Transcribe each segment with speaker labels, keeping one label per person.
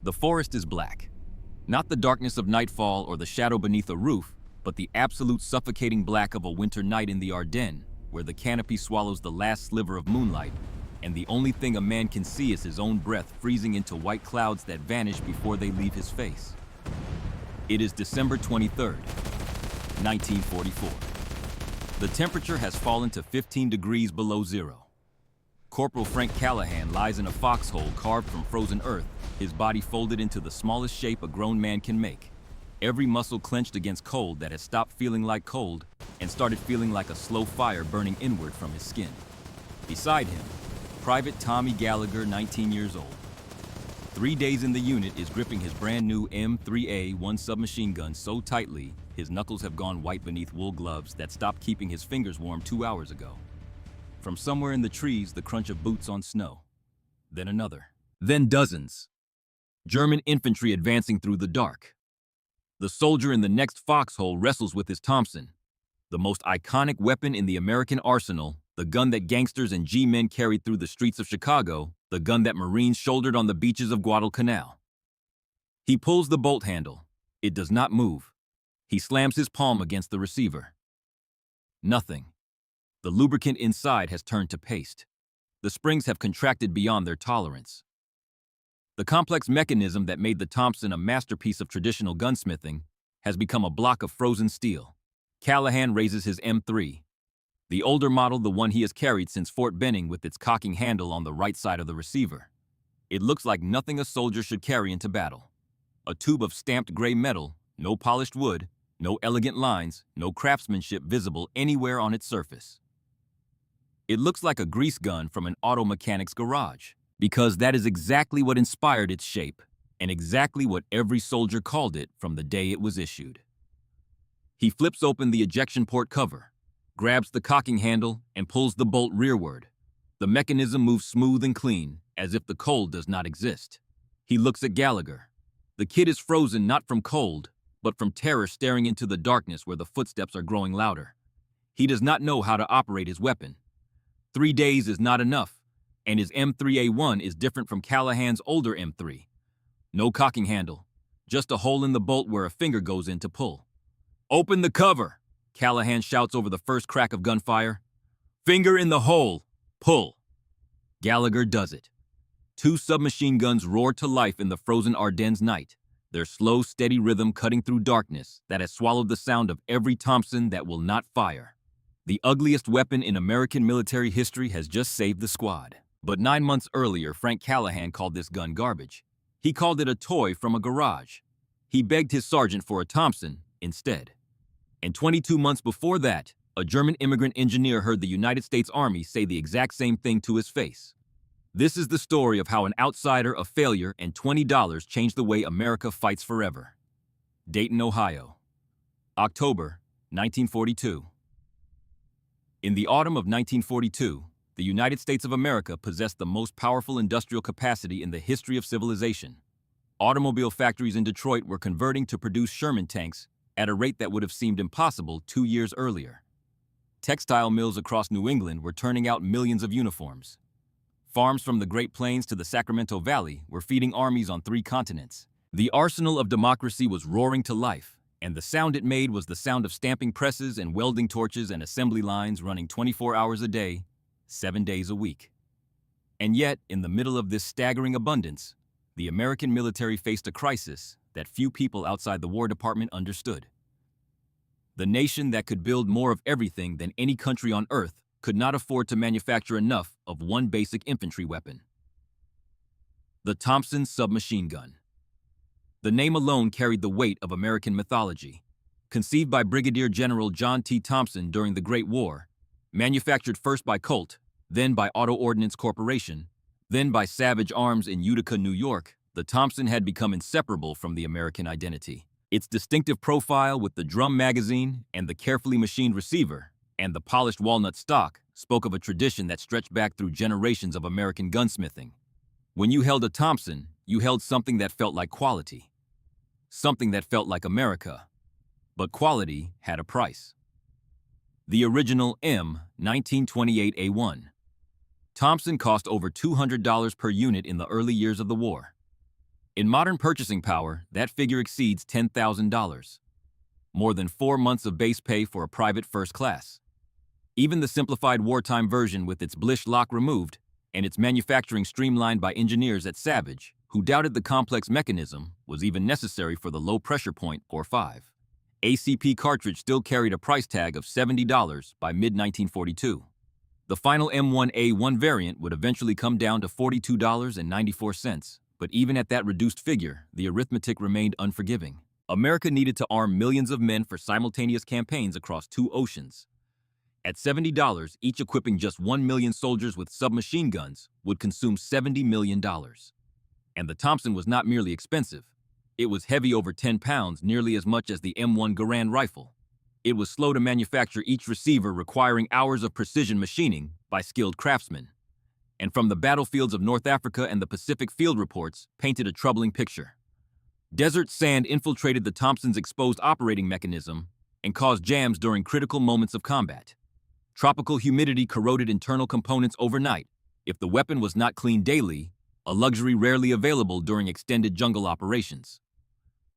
Speaker 1: The forest is black. Not the darkness of nightfall or the shadow beneath a roof, but the absolute suffocating black of a winter night in the Ardennes, where the canopy swallows the last sliver of moonlight, and the only thing a man can see is his own breath freezing into white clouds that vanish before they leave his face. It is December 23rd, 1944. The temperature has fallen to 15 degrees below zero. Corporal Frank Callahan lies in a foxhole carved from frozen earth, his body folded into the smallest shape a grown man can make. Every muscle clenched against cold that has stopped feeling like cold and started feeling like a slow fire burning inward from his skin. Beside him, Private Tommy Gallagher, 19 years old. 3 days in the unit is gripping his brand new M3A1 submachine gun so tightly, his knuckles have gone white beneath wool gloves that stopped keeping his fingers warm 2 hours ago. From somewhere in the trees, the crunch of boots on snow. Then another. Then dozens. German infantry advancing through the dark. The soldier in the next foxhole wrestles with his Thompson, the most iconic weapon in the American arsenal, the gun that gangsters and G-men carried through the streets of Chicago, the gun that Marines shouldered on the beaches of Guadalcanal. He pulls the bolt handle. It does not move. He slams his palm against the receiver. Nothing. The lubricant inside has turned to paste. The springs have contracted beyond their tolerance. The complex mechanism that made the Thompson a masterpiece of traditional gunsmithing has become a block of frozen steel. Callahan raises his M3, the older model, the one he has carried since Fort Benning, with its cocking handle on the right side of the receiver. It looks like nothing a soldier should carry into battle. A tube of stamped gray metal, no polished wood, no elegant lines, no craftsmanship visible anywhere on its surface. It looks like a grease gun from an auto mechanic's garage, because that is exactly what inspired its shape, and exactly what every soldier called it from the day it was issued. He flips open the ejection port cover, grabs the cocking handle, and pulls the bolt rearward. The mechanism moves smooth and clean, as if the cold does not exist. He looks at Gallagher. The kid is frozen not from cold, but from terror, staring into the darkness where the footsteps are growing louder. He does not know how to operate his weapon. 3 days is not enough, and his M3A1 is different from Callahan's older M3. No cocking handle, just a hole in the bolt where a finger goes in to pull. "Open the cover," Callahan shouts over the first crack of gunfire. "Finger in the hole, pull." Gallagher does it. 2 submachine guns roar to life in the frozen Ardennes night, their slow, steady rhythm cutting through darkness that has swallowed the sound of every Thompson that will not fire. The ugliest weapon in American military history has just saved the squad. But 9 months earlier, Frank Callahan called this gun garbage. He called it a toy from a garage. He begged his sergeant for a Thompson instead. And 22 months before that, a German immigrant engineer heard the United States Army say the exact same thing to his face. This is the story of how an outsider, a failure, and $20 changed the way America fights forever. Dayton, Ohio. October 1942. In the autumn of 1942, the United States of America possessed the most powerful industrial capacity in the history of civilization. Automobile factories in Detroit were converting to produce Sherman tanks at a rate that would have seemed impossible 2 years earlier. Textile mills across New England were turning out millions of uniforms. Farms from the Great Plains to the Sacramento Valley were feeding armies on 3 continents. The arsenal of democracy was roaring to life, and the sound it made was the sound of stamping presses and welding torches and assembly lines running 24 hours a day, 7 days a week. And yet, in the middle of this staggering abundance, the American military faced a crisis that few people outside the War Department understood. The nation that could build more of everything than any country on earth could not afford to manufacture enough of one basic infantry weapon: the Thompson submachine gun. The name alone carried the weight of American mythology. Conceived by Brigadier General John T. Thompson during the Great War, manufactured first by Colt, then by Auto Ordnance Corporation, then by Savage Arms in Utica, New York, the Thompson had become inseparable from the American identity. Its distinctive profile with the drum magazine and the carefully machined receiver and the polished walnut stock spoke of a tradition that stretched back through generations of American gunsmithing. When you held a Thompson, you held something that felt like quality, something that felt like America. But quality had a price. The original M1928A1. Thompson cost over $200 per unit in the early years of the war. In modern purchasing power, that figure exceeds $10,000. More than 4 months of base pay for a private first class. Even the simplified wartime version with its blish lock removed and its manufacturing streamlined by engineers at Savage, who doubted the complex mechanism was even necessary for the low pressure point or 5. ACP cartridge still carried a price tag of $70 by mid-1942. The final M1A1 variant would eventually come down to $42.94, but even at that reduced figure, the arithmetic remained unforgiving. America needed to arm millions of men for simultaneous campaigns across 2 oceans. At $70, each equipping just 1 million soldiers with submachine guns would consume $70 million. And the Thompson was not merely expensive. It was heavy over 10 pounds, nearly as much as the M1 Garand rifle. It was slow to manufacture, each receiver requiring hours of precision machining by skilled craftsmen. And from the battlefields of North Africa and the Pacific, field reports painted a troubling picture. Desert sand infiltrated the Thompson's exposed operating mechanism and caused jams during critical moments of combat. Tropical humidity corroded internal components overnight. If the weapon was not cleaned daily, a luxury rarely available during extended jungle operations.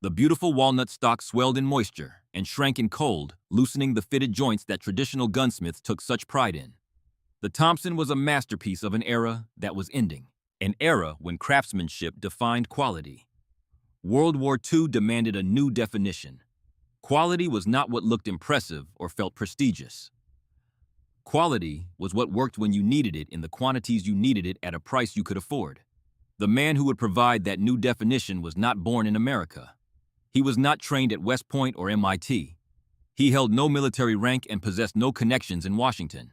Speaker 1: The beautiful walnut stock swelled in moisture and shrank in cold, loosening the fitted joints that traditional gunsmiths took such pride in. The Thompson was a masterpiece of an era that was ending, an era when craftsmanship defined quality. World War II demanded a new definition. Quality was not what looked impressive or felt prestigious. Quality was what worked when you needed it in the quantities you needed it at a price you could afford. The man who would provide that new definition was not born in America. He was not trained at West Point or MIT. He held no military rank and possessed no connections in Washington.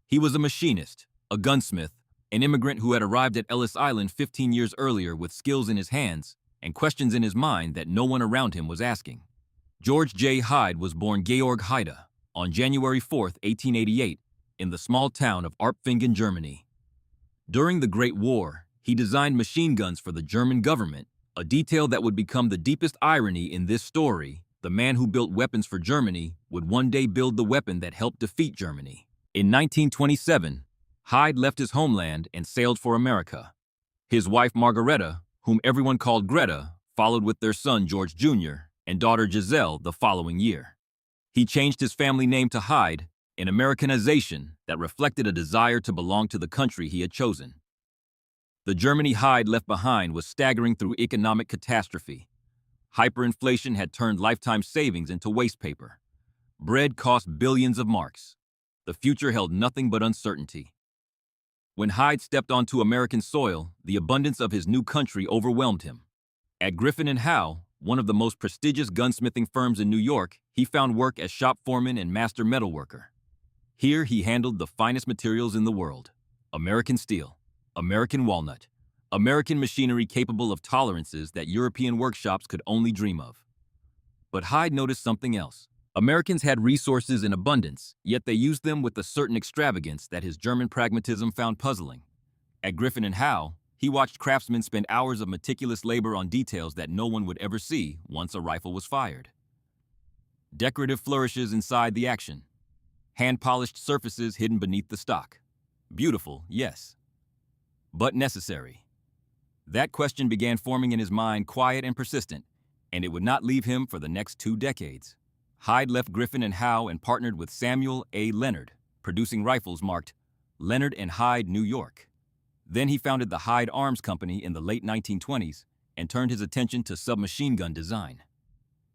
Speaker 1: He was a machinist, a gunsmith, an immigrant who had arrived at Ellis Island 15 years earlier with skills in his hands and questions in his mind that no one around him was asking. George J. Hyde was born Georg Heide on January 4, 1888, in the small town of Arpfingen, Germany. During the Great War, he designed machine guns for the German government, a detail that would become the deepest irony in this story. The man who built weapons for Germany would one day build the weapon that helped defeat Germany. In 1927, Hyde left his homeland and sailed for America. His wife Margareta, whom everyone called Greta, followed with their son George Jr. and daughter Giselle the following year. He changed his family name to Hyde, an Americanization that reflected a desire to belong to the country he had chosen. The Germany Hyde left behind was staggering through economic catastrophe. Hyperinflation had turned lifetime savings into waste paper. Bread cost billions of marks. The future held nothing but uncertainty. When Hyde stepped onto American soil, the abundance of his new country overwhelmed him. At Griffin & Howe, one of the most prestigious gunsmithing firms in New York, he found work as shop foreman and master metalworker. Here he handled the finest materials in the world: American steel, American walnut, American machinery capable of tolerances that European workshops could only dream of. But Hyde noticed something else. Americans had resources in abundance, yet they used them with a certain extravagance that his German pragmatism found puzzling. At Griffin & Howe, he watched craftsmen spend hours of meticulous labor on details that no one would ever see once a rifle was fired. Decorative flourishes inside the action. Hand-polished surfaces hidden beneath the stock. Beautiful, yes, but necessary. That question began forming in his mind, quiet and persistent, and it would not leave him for the next 2 decades. Hyde left Griffin & Howe and partnered with Samuel A. Leonard, producing rifles marked Leonard & Hyde, New York. Then he founded the Hyde Arms Company in the late 1920s and turned his attention to submachine gun design.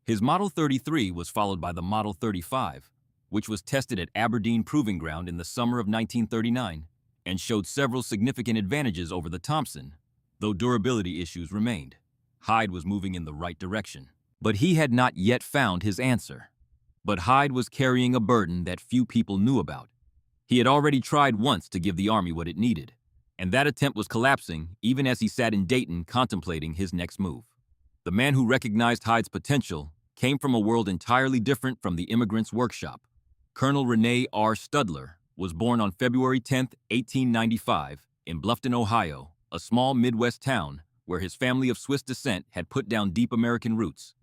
Speaker 1: His Model 33 was followed by the Model 35, which was tested at Aberdeen Proving Ground in the summer of 1939 and showed several significant advantages over the Thompson, though durability issues remained. Hyde was moving in the right direction, but he had not yet found his answer. But Hyde was carrying a burden that few people knew about. He had already tried once to give the Army what it needed, and that attempt was collapsing even as he sat in Dayton contemplating his next move. The man who recognized Hyde's potential came from a world entirely different from the immigrant's workshop. Colonel Rene R. Studler was born on February 10, 1895, in Bluffton, Ohio, a small Midwest town where his family of Swiss descent had put down deep American roots.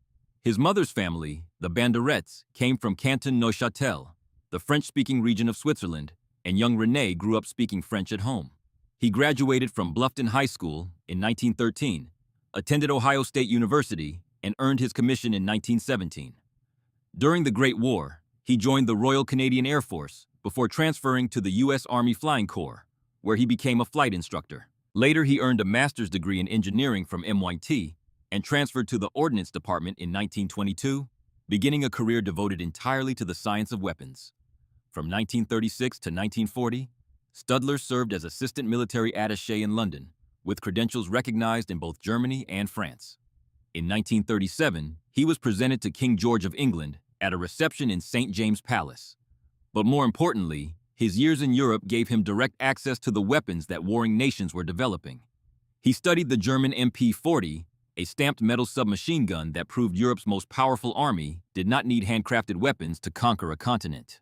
Speaker 1: His mother's family, the Banderets, came from Canton Neuchâtel, the French-speaking region of Switzerland, and young Rene grew up speaking French at home. He graduated from Bluffton High School in 1913, attended Ohio State University, and earned his commission in 1917. During the Great War, he joined the Royal Canadian Air Force before transferring to the U.S. Army Flying Corps, where he became a flight instructor. Later, he earned a master's degree in engineering from MIT and transferred to the Ordnance Department in 1922, beginning a career devoted entirely to the science of weapons. From 1936 to 1940, Studler served as assistant military attaché in London, with credentials recognized in both Germany and France. In 1937, he was presented to King George of England at a reception in St. James Palace. But more importantly, his years in Europe gave him direct access to the weapons that warring nations were developing. He studied the German MP-40, a stamped metal submachine gun that proved Europe's most powerful army did not need handcrafted weapons to conquer a continent.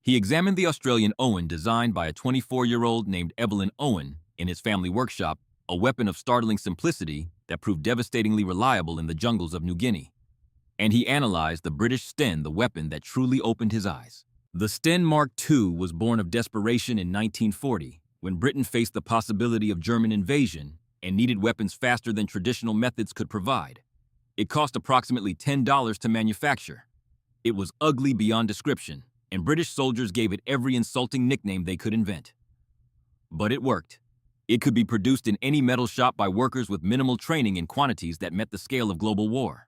Speaker 1: He examined the Australian Owen designed by a 24-year-old named Evelyn Owen in his family workshop, a weapon of startling simplicity that proved devastatingly reliable in the jungles of New Guinea. And he analyzed the British Sten, the weapon that truly opened his eyes. The Sten Mark II was born of desperation in 1940, when Britain faced the possibility of German invasion and needed weapons faster than traditional methods could provide. It cost approximately $10 to manufacture. It was ugly beyond description, and British soldiers gave it every insulting nickname they could invent. But it worked. It could be produced in any metal shop by workers with minimal training in quantities that met the scale of global war.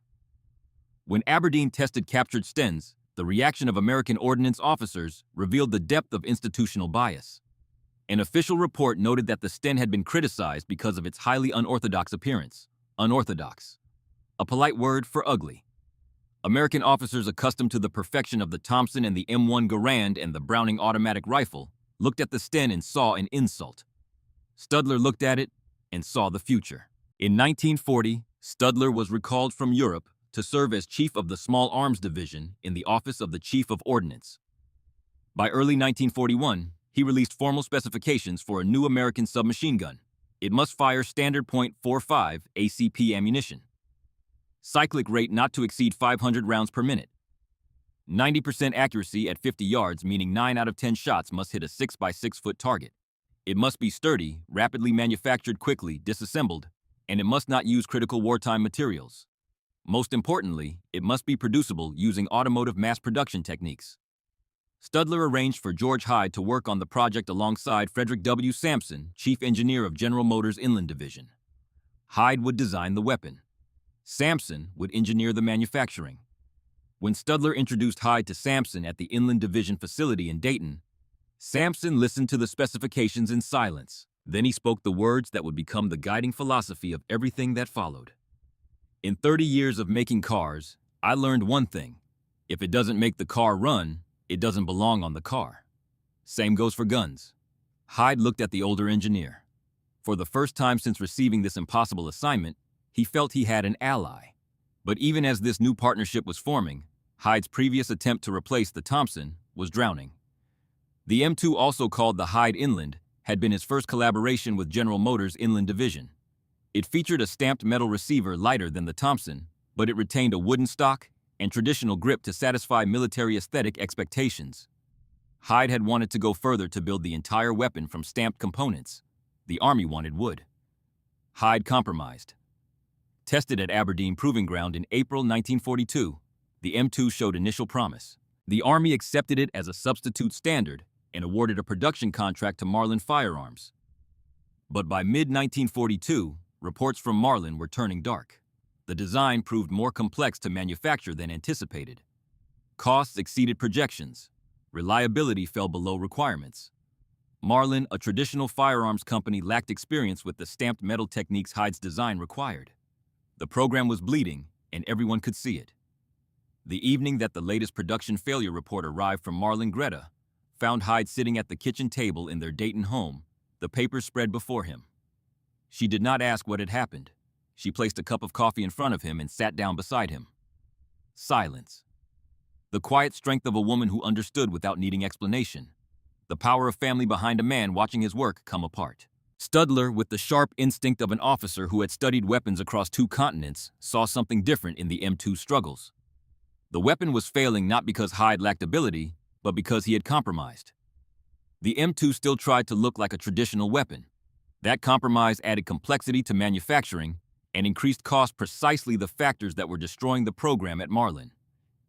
Speaker 1: When Aberdeen tested captured Stens, the reaction of American ordnance officers revealed the depth of institutional bias. An official report noted that the Sten had been criticized because of its highly unorthodox appearance. Unorthodox. A polite word for ugly. American officers accustomed to the perfection of the Thompson and the M1 Garand and the Browning automatic rifle looked at the Sten and saw an insult. Studler looked at it and saw the future. In 1940, Studler was recalled from Europe to serve as chief of the Small Arms Division in the Office of the Chief of Ordnance. By early 1941, he released formal specifications for a new American submachine gun. It must fire standard .45 ACP ammunition. Cyclic rate not to exceed 500 rounds per minute. 90% accuracy at 50 yards, meaning 9 out of 10 shots must hit a 6 by 6 foot target. It must be sturdy, rapidly manufactured quickly, disassembled, and it must not use critical wartime materials. Most importantly, it must be producible using automotive mass production techniques. Studler arranged for George Hyde to work on the project alongside Frederick W. Sampson, chief engineer of General Motors Inland Division. Hyde would design the weapon. Sampson would engineer the manufacturing. When Studler introduced Hyde to Sampson at the Inland Division facility in Dayton, Sampson listened to the specifications in silence. Then he spoke the words that would become the guiding philosophy of everything that followed. In 30 years of making cars, I learned one thing. If it doesn't make the car run, it doesn't belong on the car. Same goes for guns. Hyde looked at the older engineer. For the first time since receiving this impossible assignment, he felt he had an ally. But even as this new partnership was forming, Hyde's previous attempt to replace the Thompson was drowning. The M2, also called the Hyde Inland, had been his first collaboration with General Motors Inland Division. It featured a stamped metal receiver lighter than the Thompson, but it retained a wooden stock and traditional grip to satisfy military aesthetic expectations. Hyde had wanted to go further to build the entire weapon from stamped components. The Army wanted wood. Hyde compromised. Tested at Aberdeen Proving Ground in April 1942, the M2 showed initial promise. The Army accepted it as a substitute standard and awarded a production contract to Marlin Firearms. But by mid-1942, reports from Marlin were turning dark. The design proved more complex to manufacture than anticipated. Costs exceeded projections. Reliability fell below requirements. Marlin, a traditional firearms company, lacked experience with the stamped metal techniques Hyde's design required. The program was bleeding, and everyone could see it. The evening that the latest production failure report arrived from Marlin, Greta found Hyde sitting at the kitchen table in their Dayton home, the papers spread before him. She did not ask what had happened. She placed a cup of coffee in front of him and sat down beside him. Silence. The quiet strength of a woman who understood without needing explanation. The power of family behind a man watching his work come apart. Studler, with the sharp instinct of an officer who had studied weapons across 2 continents, saw something different in the M2's struggles. The weapon was failing not because Hyde lacked ability, but because he had compromised. The M2 still tried to look like a traditional weapon. That compromise added complexity to manufacturing and increased cost precisely the factors that were destroying the program at Marlin.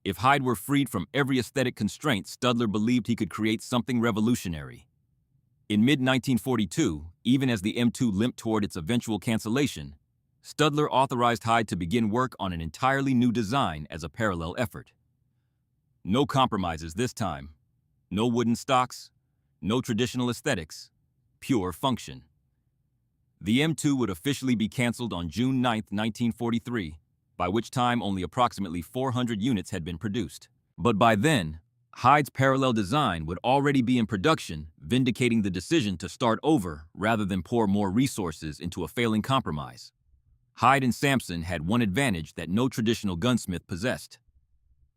Speaker 1: If Hyde were freed from every aesthetic constraint, Studler believed he could create something revolutionary. In mid-1942, even as the M2 limped toward its eventual cancellation, Studler authorized Hyde to begin work on an entirely new design as a parallel effort. No compromises this time. No wooden stocks, no traditional aesthetics, pure function. The M2 would officially be canceled on June 9, 1943, by which time only approximately 400 units had been produced. But by then, Hyde's parallel design would already be in production, vindicating the decision to start over rather than pour more resources into a failing compromise. Hyde and Sampson had one advantage that no traditional gunsmith possessed: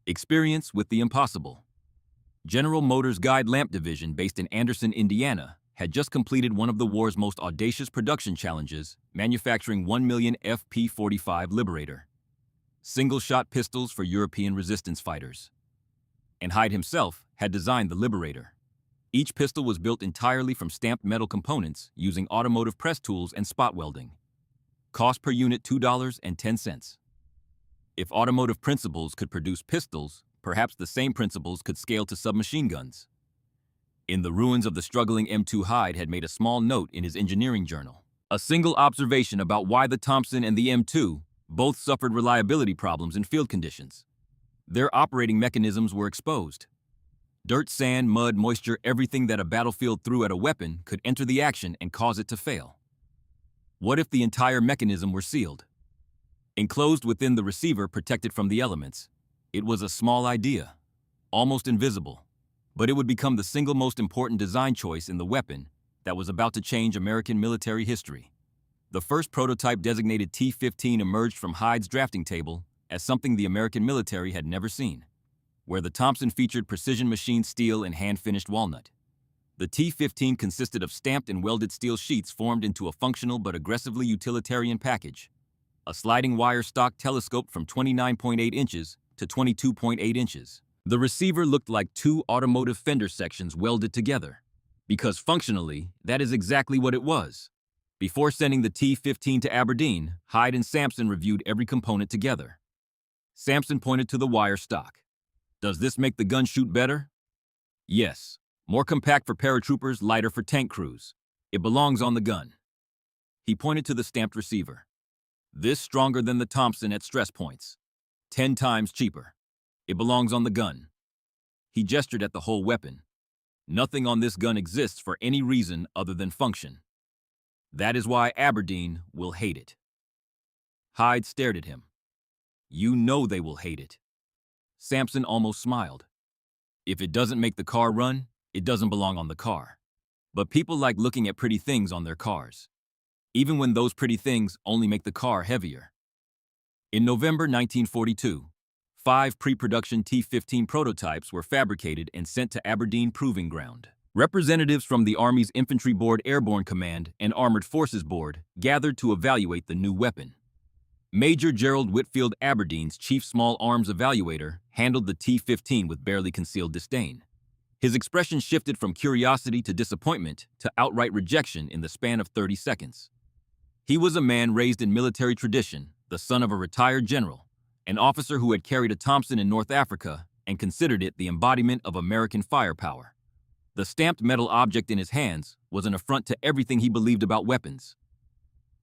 Speaker 1: experience with the impossible. General Motors' Guide Lamp Division, based in Anderson, Indiana, had just completed one of the war's most audacious production challenges, manufacturing 1 million FP-45 Liberator single-shot pistols for European resistance fighters. And Hyde himself had designed the Liberator. Each pistol was built entirely from stamped metal components using automotive press tools and spot welding. Cost per unit $2.10. If automotive principles could produce pistols, perhaps the same principles could scale to submachine guns. In the ruins of the struggling M2, Hyde had made a small note in his engineering journal. A single observation about why the Thompson and the M2 both suffered reliability problems in field conditions. Their operating mechanisms were exposed. Dirt, sand, mud, moisture, everything that a battlefield threw at a weapon could enter the action and cause it to fail. What if the entire mechanism were sealed? Enclosed within the receiver protected from the elements, it was a small idea, almost invisible, but it would become the single most important design choice in the weapon that was about to change American military history. The first prototype, designated T-15, emerged from Hyde's drafting table as something the American military had never seen, where the Thompson featured precision-machined steel and hand-finished walnut. The T-15 consisted of stamped and welded steel sheets formed into a functional but aggressively utilitarian package. A sliding wire stock telescoped from 29.8 inches to 22.8 inches. The receiver looked like two automotive fender sections welded together, because functionally, that is exactly what it was. Before sending the T-15 to Aberdeen, Hyde and Sampson reviewed every component together. Sampson pointed to the wire stock. "Does this make the gun shoot better?" "Yes. More compact for paratroopers, lighter for tank crews. It belongs on the gun." He pointed to the stamped receiver. "This stronger than the Thompson at stress points. 10 times cheaper. It belongs on the gun." He gestured at the whole weapon. "Nothing on this gun exists for any reason other than function. That is why Aberdeen will hate it." Hyde stared at him. "You know they will hate it." Sampson almost smiled. "If it doesn't make the car run, it doesn't belong on the car. But people like looking at pretty things on their cars, even when those pretty things only make the car heavier." In November 1942, 5 pre-production T-15 prototypes were fabricated and sent to Aberdeen Proving Ground. Representatives from the Army's Infantry Board, Airborne Command, and Armored Forces Board gathered to evaluate the new weapon. Major Gerald Whitfield, Aberdeen's chief small arms evaluator, handled the T-15 with barely concealed disdain. His expression shifted from curiosity to disappointment to outright rejection in the span of 30 seconds. He was a man raised in military tradition, the son of a retired general, an officer who had carried a Thompson in North Africa and considered it the embodiment of American firepower. The stamped metal object in his hands was an affront to everything he believed about weapons.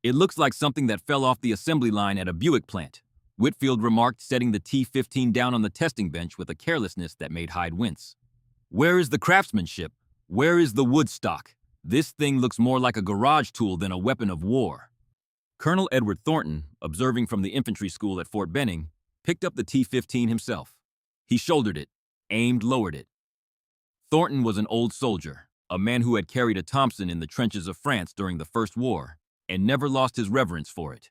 Speaker 1: "It looks like something that fell off the assembly line at a Buick plant," Whitfield remarked, setting the T-15 down on the testing bench with a carelessness that made Hyde wince. "Where is the craftsmanship? Where is the wood stock? This thing looks more like a garage tool than a weapon of war." Colonel Edward Thornton, observing from the infantry school at Fort Benning, picked up the T-15 himself. He shouldered it, aimed, lowered it. Thornton was an old soldier, a man who had carried a Thompson in the trenches of France during the First War, and never lost his reverence for it.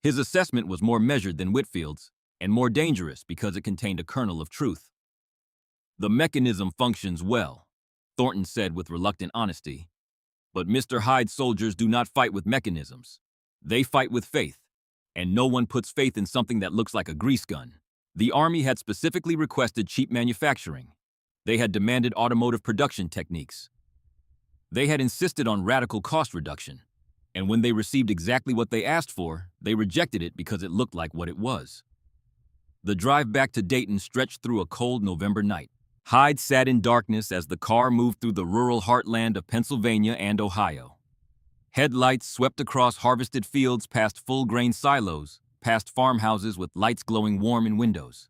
Speaker 1: His assessment was more measured than Whitfield's, and more dangerous because it contained a kernel of truth. "The mechanism functions well," Thornton said with reluctant honesty. "But Mr. Hyde's soldiers do not fight with mechanisms. They fight with faith, and no one puts faith in something that looks like a grease gun." The Army had specifically requested cheap manufacturing. They had demanded automotive production techniques. They had insisted on radical cost reduction. And when they received exactly what they asked for, they rejected it because it looked like what it was. The drive back to Dayton stretched through a cold November night. Hyde sat in darkness as the car moved through the rural heartland of Pennsylvania and Ohio. Headlights swept across harvested fields past full-grain silos, past farmhouses with lights glowing warm in windows.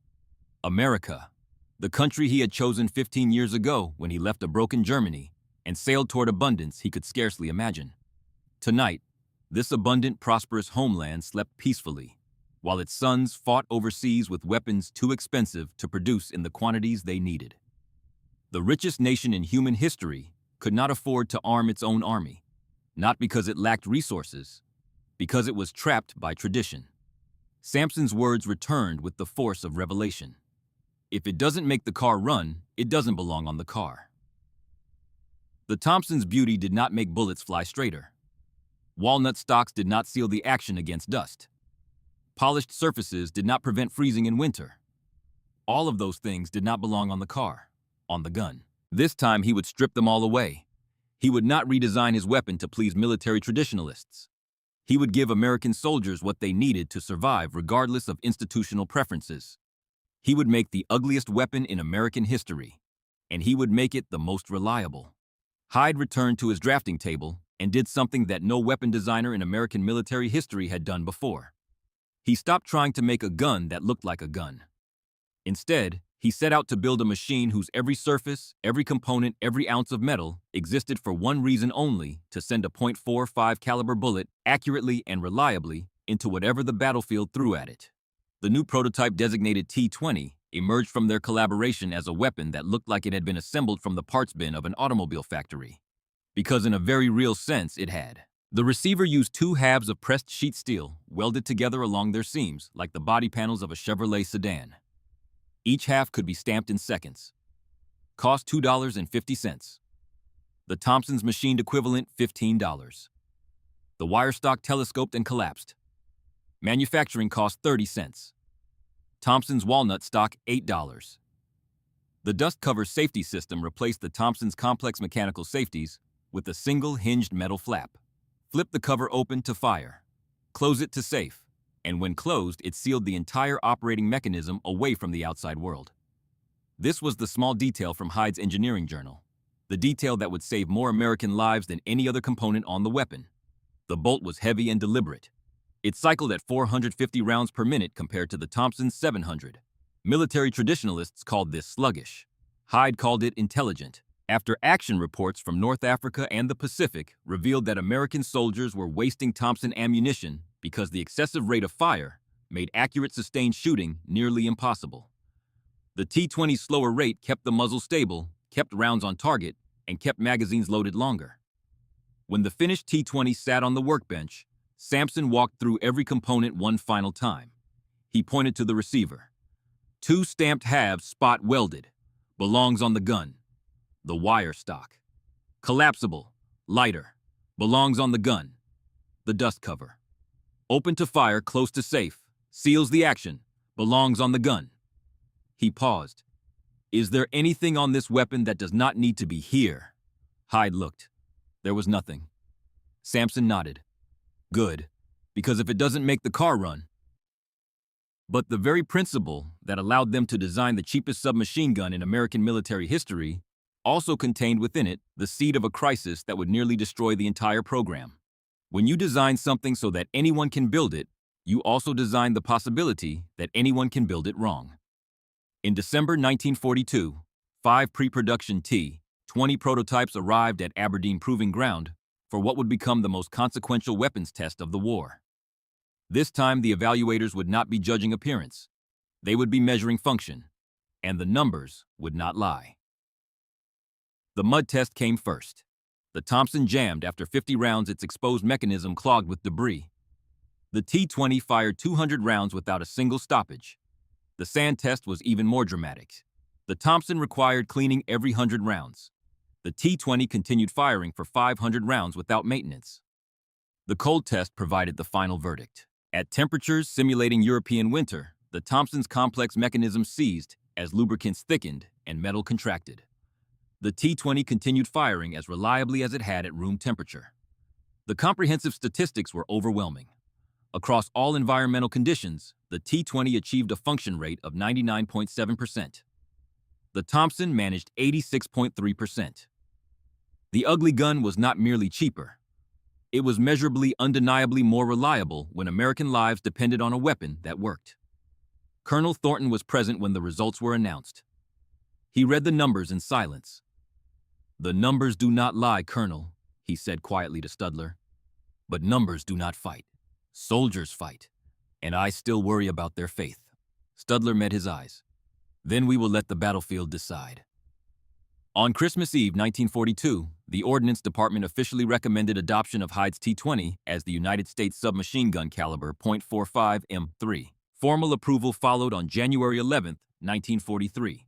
Speaker 1: America, the country he had chosen 15 years ago when he left a broken Germany and sailed toward abundance he could scarcely imagine. Tonight, this abundant, prosperous homeland slept peacefully, while its sons fought overseas with weapons too expensive to produce in the quantities they needed. The richest nation in human history could not afford to arm its own army, not because it lacked resources, because it was trapped by tradition. Samson's words returned with the force of revelation. If it doesn't make the car run, it doesn't belong on the car. The Thompson's beauty did not make bullets fly straighter. Walnut stocks did not seal the action against dust. Polished surfaces did not prevent freezing in winter. All of those things did not belong on the car, on the gun. This time he would strip them all away. He would not redesign his weapon to please military traditionalists. He would give American soldiers what they needed to survive regardless of institutional preferences. He would make the ugliest weapon in American history, and he would make it the most reliable. Hyde returned to his drafting table and did something that no weapon designer in American military history had done before. He stopped trying to make a gun that looked like a gun. Instead, he set out to build a machine whose every surface, every component, every ounce of metal existed for one reason only: to send a .45 caliber bullet accurately and reliably into whatever the battlefield threw at it. The new prototype, designated T-20, emerged from their collaboration as a weapon that looked like it had been assembled from the parts bin of an automobile factory, because in a very real sense it had. The receiver used two halves of pressed sheet steel welded together along their seams like the body panels of a Chevrolet sedan. Each half could be stamped in seconds. Cost $2.50. The Thompson's machined equivalent, $15. The wire stock telescoped and collapsed. Manufacturing cost 30 cents. Thompson's walnut stock, $8. The dust cover safety system replaced the Thompson's complex mechanical safeties with a single hinged metal flap. Flip the cover open to fire. Close it to safe. And when closed, it sealed the entire operating mechanism away from the outside world. This was the small detail from Hyde's engineering journal, the detail that would save more American lives than any other component on the weapon. The bolt was heavy and deliberate. It cycled at 450 rounds per minute compared to the Thompson's 700. Military traditionalists called this sluggish. Hyde called it intelligent. After action reports from North Africa and the Pacific revealed that American soldiers were wasting Thompson ammunition because the excessive rate of fire made accurate sustained shooting nearly impossible. The T-20's slower rate kept the muzzle stable, kept rounds on target, and kept magazines loaded longer. When the finished T-20 sat on the workbench, Samson walked through every component one final time. He pointed to the receiver. Two stamped halves, spot welded. Belongs on the gun. The wire stock. Collapsible. Lighter. Belongs on the gun. The dust cover. Open to fire, close to safe. Seals the action. Belongs on the gun. He paused. Is there anything on this weapon that does not need to be here? Hyde looked. There was nothing. Samson nodded. Good, because if it doesn't make the car run. But the very principle that allowed them to design the cheapest submachine gun in American military history also contained within it the seed of a crisis that would nearly destroy the entire program. When you design something so that anyone can build it, you also design the possibility that anyone can build it wrong. In December 1942, 5 pre-production T-20 prototypes arrived at Aberdeen Proving Ground for what would become the most consequential weapons test of the war. This time, the evaluators would not be judging appearance. They would be measuring function, and the numbers would not lie. The mud test came first. The Thompson jammed after 50 rounds, its exposed mechanism clogged with debris. The T-20 fired 200 rounds without a single stoppage. The sand test was even more dramatic. The Thompson required cleaning every 100 rounds. The T-20 continued firing for 500 rounds without maintenance. The cold test provided the final verdict. At temperatures simulating European winter, the Thompson's complex mechanism seized as lubricants thickened and metal contracted. The T-20 continued firing as reliably as it had at room temperature. The comprehensive statistics were overwhelming. Across all environmental conditions, the T-20 achieved a function rate of 99.7%. The Thompson managed 86.3%. The ugly gun was not merely cheaper. It was measurably, undeniably more reliable when American lives depended on a weapon that worked. Colonel Thornton was present when the results were announced. He read the numbers in silence. "The numbers do not lie, Colonel," he said quietly to Studler. "But numbers do not fight. Soldiers fight, and I still worry about their faith." Studler met his eyes. "Then we will let the battlefield decide." On Christmas Eve 1942, the Ordnance Department officially recommended adoption of Hyde's T-20 as the United States submachine gun caliber .45 M3. Formal approval followed on January 11, 1943.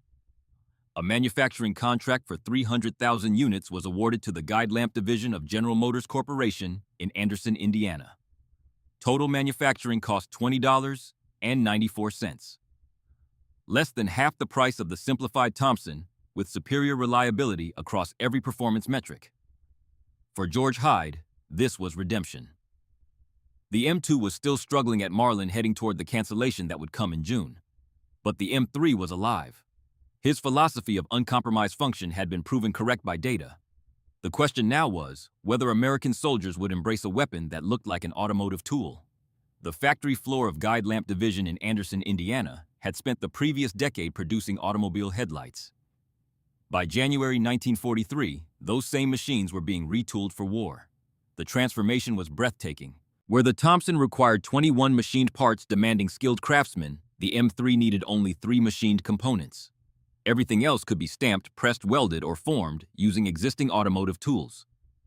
Speaker 1: A manufacturing contract for 300,000 units was awarded to the Guide Lamp Division of General Motors Corporation in Anderson, Indiana. Total manufacturing cost $20.94. Less than half the price of the simplified Thompson, with superior reliability across every performance metric. For George Hyde, this was redemption. The M2 was still struggling at Marlin, heading toward the cancellation that would come in June. But the M3 was alive. His philosophy of uncompromised function had been proven correct by data. The question now was whether American soldiers would embrace a weapon that looked like an automotive tool. The factory floor of Guide Lamp Division in Anderson, Indiana, had spent the previous decade producing automobile headlights. By January 1943, those same machines were being retooled for war. The transformation was breathtaking. Where the Thompson required 21 machined parts demanding skilled craftsmen, the M3 needed only 3 machined components. Everything else could be stamped, pressed, welded, or formed using existing automotive tools.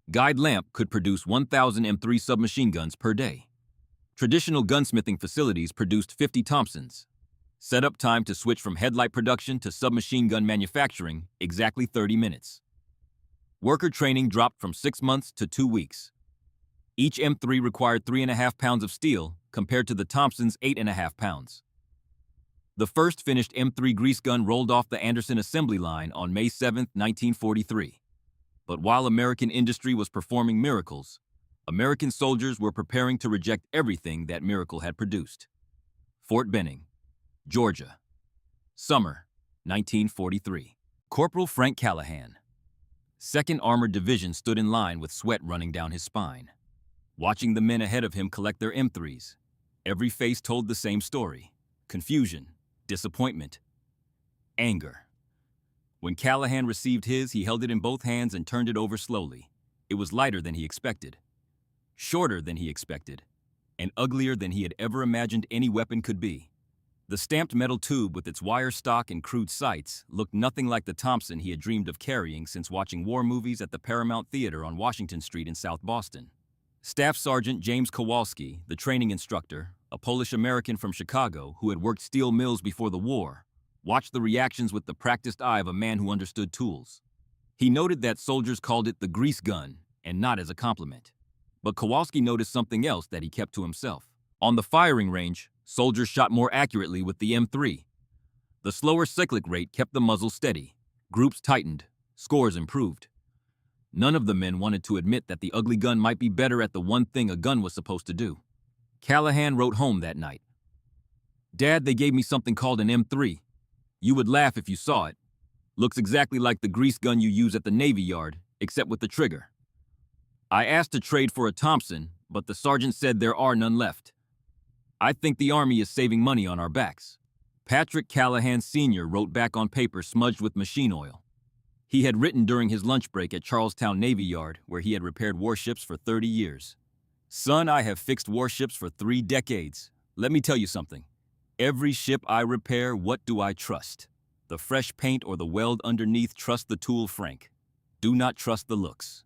Speaker 1: Guide Lamp could produce 1,000 M3 submachine guns per day. Traditional gunsmithing facilities produced 50 Thompsons. Setup time to switch from headlight production to submachine gun manufacturing, exactly 30 minutes. Worker training dropped from 6 months to 2 weeks. Each M3 required 3.5 pounds of steel, compared to the Thompson's 8.5 pounds. The first finished M3 grease gun rolled off the Anderson assembly line on May 7, 1943. But while American industry was performing miracles, American soldiers were preparing to reject everything that miracle had produced. Fort Benning, Georgia. Summer, 1943. Corporal Frank Callahan. 2nd Armored Division stood in line with sweat running down his spine. Watching the men ahead of him collect their M3s, every face told the same story: confusion, disappointment, anger. When Callahan received his, he held it in both hands and turned it over slowly. It was lighter than he expected, shorter than he expected, and uglier than he had ever imagined any weapon could be. The stamped metal tube with its wire stock and crude sights looked nothing like the Thompson he had dreamed of carrying since watching war movies at the Paramount Theater on Washington Street in South Boston. Staff Sergeant James Kowalski, the training instructor, a Polish-American from Chicago who had worked steel mills before the war, watched the reactions with the practiced eye of a man who understood tools. He noted that soldiers called it the grease gun, and not as a compliment. But Kowalski noticed something else that he kept to himself. On the firing range, soldiers shot more accurately with the M3. The slower cyclic rate kept the muzzle steady. Groups tightened. Scores improved. None of the men wanted to admit that the ugly gun might be better at the one thing a gun was supposed to do. Callahan wrote home that night. "Dad, they gave me something called an M3. You would laugh if you saw it. Looks exactly like the grease gun you use at the Navy Yard, except with the trigger. I asked to trade for a Thompson, but the sergeant said there are none left. I think the Army is saving money on our backs." Patrick Callahan Sr. wrote back on paper smudged with machine oil. He had written during his lunch break at Charlestown Navy Yard, where he had repaired warships for 30 years. "Son, I have fixed warships for 3 decades. Let me tell you something. Every ship I repair, what do I trust? The fresh paint or the weld underneath? Trust the tool, Frank. Do not trust the looks."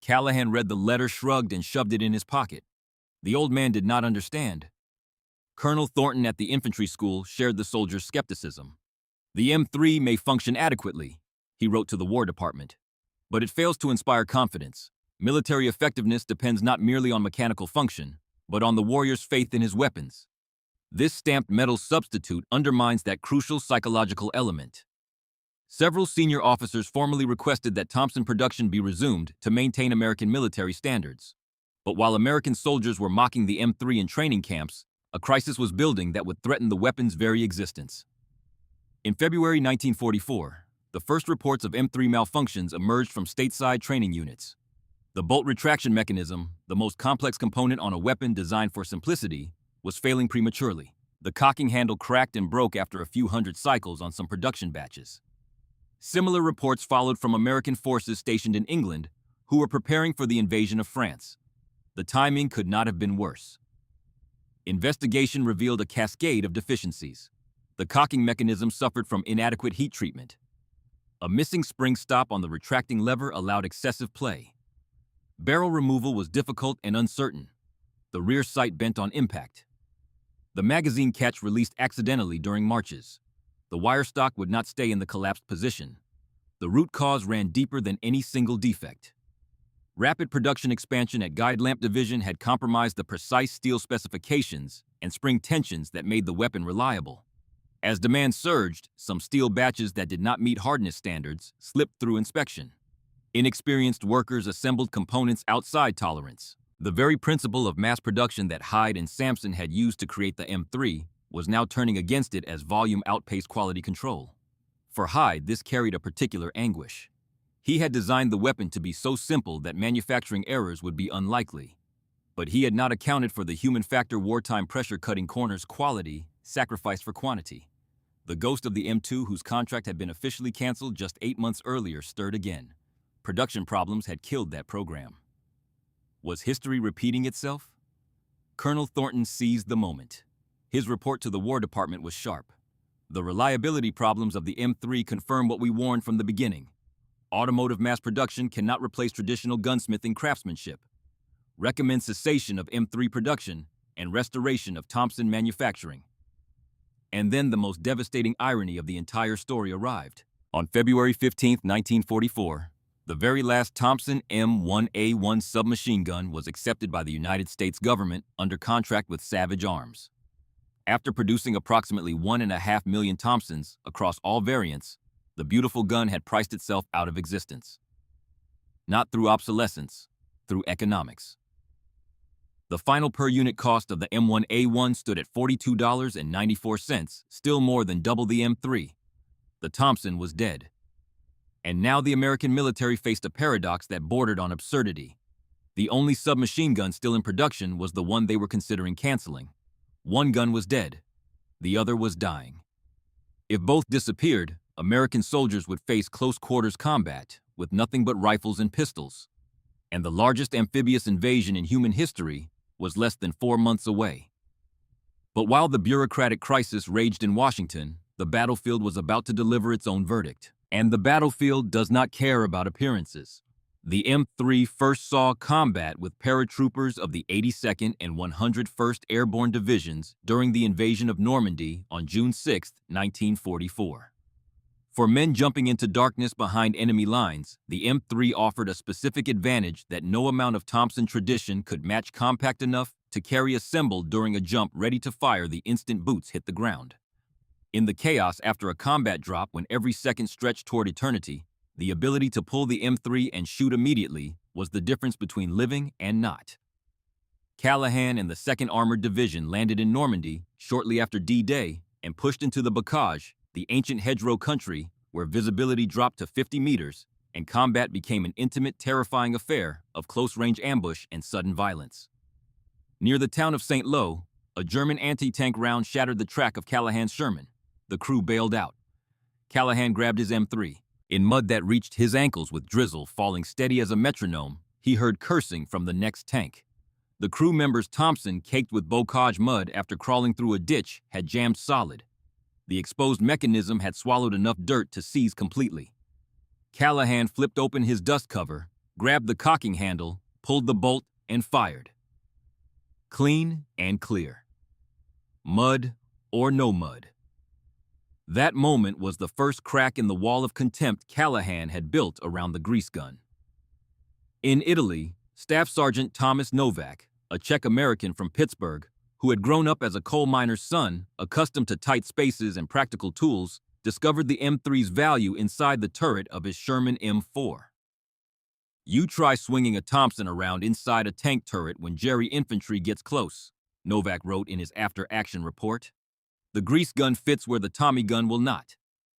Speaker 1: Callahan read the letter, shrugged, and shoved it in his pocket. The old man did not understand. Colonel Thornton at the infantry school shared the soldiers' skepticism. "The M3 may function adequately," he wrote to the War Department, "but it fails to inspire confidence. Military effectiveness depends not merely on mechanical function, but on the warrior's faith in his weapons. This stamped metal substitute undermines that crucial psychological element." Several senior officers formally requested that Thompson production be resumed to maintain American military standards. But while American soldiers were mocking the M3 in training camps, a crisis was building that would threaten the weapon's very existence. In February 1944, the first reports of M3 malfunctions emerged from stateside training units. The bolt retraction mechanism, the most complex component on a weapon designed for simplicity, was failing prematurely. The cocking handle cracked and broke after a few hundred cycles on some production batches. Similar reports followed from American forces stationed in England, who were preparing for the invasion of France. The timing could not have been worse. Investigation revealed a cascade of deficiencies. The cocking mechanism suffered from inadequate heat treatment. A missing spring stop on the retracting lever allowed excessive play. Barrel removal was difficult and uncertain. The rear sight bent on impact. The magazine catch released accidentally during marches. The wire stock would not stay in the collapsed position. The root cause ran deeper than any single defect. Rapid production expansion at Guide Lamp Division had compromised the precise steel specifications and spring tensions that made the weapon reliable. As demand surged, some steel batches that did not meet hardness standards slipped through inspection. Inexperienced workers assembled components outside tolerance. The very principle of mass production that Hyde and Sampson had used to create the M3 was now turning against it as volume outpaced quality control. For Hyde, this carried a particular anguish. He had designed the weapon to be so simple that manufacturing errors would be unlikely. But he had not accounted for the human factor wartime pressure cutting corners quality sacrificed for quantity. The ghost of the M2, whose contract had been officially canceled just 8 months earlier, stirred again. Production problems had killed that program. Was history repeating itself? Colonel Thornton seized the moment. His report to the War Department was sharp. The reliability problems of the M3 confirm what we warned from the beginning. Automotive mass production cannot replace traditional gunsmithing craftsmanship. Recommend cessation of M3 production and restoration of Thompson manufacturing. And then the most devastating irony of the entire story arrived. On February 15, 1944, the very last Thompson M1A1 submachine gun was accepted by the United States government under contract with Savage Arms. After producing approximately 1.5 million Thompsons across all variants, the beautiful gun had priced itself out of existence. Not through obsolescence, through economics. The final per-unit cost of the M1A1 stood at $42.94, still more than double the M3. The Thompson was dead. And now the American military faced a paradox that bordered on absurdity. The only submachine gun still in production was the one they were considering canceling. One gun was dead. The other was dying. If both disappeared, American soldiers would face close-quarters combat with nothing but rifles and pistols. And the largest amphibious invasion in human history was less than 4 months away. But while the bureaucratic crisis raged in Washington, the battlefield was about to deliver its own verdict. And the battlefield does not care about appearances. The M3 first saw combat with paratroopers of the 82nd and 101st Airborne Divisions during the invasion of Normandy on June 6, 1944. For men jumping into darkness behind enemy lines, the M3 offered a specific advantage that no amount of Thompson tradition could match, compact enough to carry assembled during a jump ready to fire the instant boots hit the ground. In the chaos after a combat drop when every second stretched toward eternity, the ability to pull the M3 and shoot immediately was the difference between living and not. Callahan and the 2nd Armored Division landed in Normandy shortly after D-Day and pushed into the bocage, the ancient hedgerow country where visibility dropped to 50 meters and combat became an intimate, terrifying affair of close-range ambush and sudden violence. Near the town of St. Lo, a German anti-tank round shattered the track of Callahan's Sherman. The crew bailed out. Callahan grabbed his M3. In mud that reached his ankles with drizzle falling steady as a metronome, he heard cursing from the next tank. The crew member's Thompson, caked with bocage mud after crawling through a ditch, had jammed solid. The exposed mechanism had swallowed enough dirt to seize completely. Callahan flipped open his dust cover, grabbed the cocking handle, pulled the bolt, and fired. Clean and clear. Mud or no mud. That moment was the first crack in the wall of contempt Callahan had built around the grease gun. In Italy, Staff Sergeant Thomas Novak, a Czech-American from Pittsburgh, who had grown up as a coal miner's son, accustomed to tight spaces and practical tools, discovered the M3's value inside the turret of his Sherman M4. You try swinging a Thompson around inside a tank turret when Jerry infantry gets close, Novak wrote in his after-action report. The grease gun fits where the Tommy gun will not.